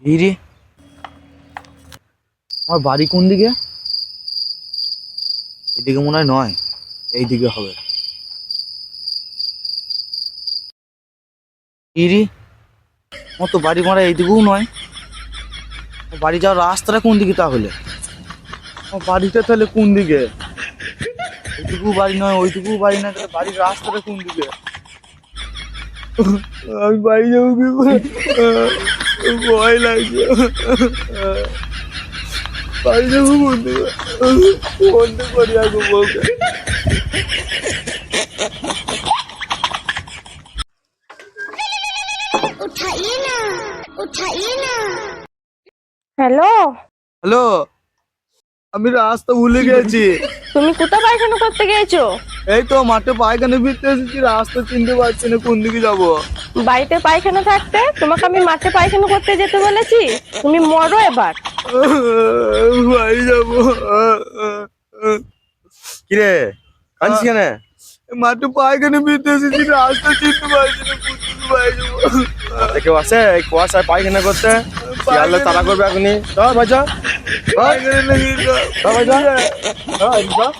এই রে, আমার বাড়ি কোন দিকে? এইদিকে মনে হয় নয়, এইদিকে হবে। এই রে, আমার তো বাড়ি মারা এইদিকেও নয়। আমার বাড়ি যাওয়ার রাস্তাটা কোন দিকে তাহলে? আমার বাড়িটা তাহলে কোন দিকে? এইটুকু বাড়ি নয়, ওইটুকু বাড়ি না, তাহলে বাড়ির রাস্তাটা কোন দিকে? আমি বাড়ি যাবো কি করে? ভয় লাগছে। বাড়ি যাবো কোন দিকে? ফোনটা করি আগে বউকে। उठाइए ना उठाइए ना। হ্যালো, হ্যালো, আমি রাস্তা ভুলে গেছি। তুমি কোথায় পায়খানা করতে গিয়েছো? এই তো মাঠে পায়খানা ফিরতে এসেছি, রাস্তা চিনতে পারছি না কোন দিকে যাব। বাড়িতে পায়খানা থাকতে তোমাকে আমি মাঠে পায়খানা করতে যেতে বলেছি? তুমি মরো এবার। বাড়ি যাবো। কিরে কাঁদছিস কেন? মাঠে পায়খানা ফিরতে এসেছি, রাস্তা চিনতে পারছি না কোন দিকে বাড়ি যাবো। মাঠে কেউ আসে এই কুয়াশায় পায়খানা করতে? শিয়ালে তাড়া করবে এখনই। চল ভাই চল, পায়খানা লেগে গেল। চল ভাই চল।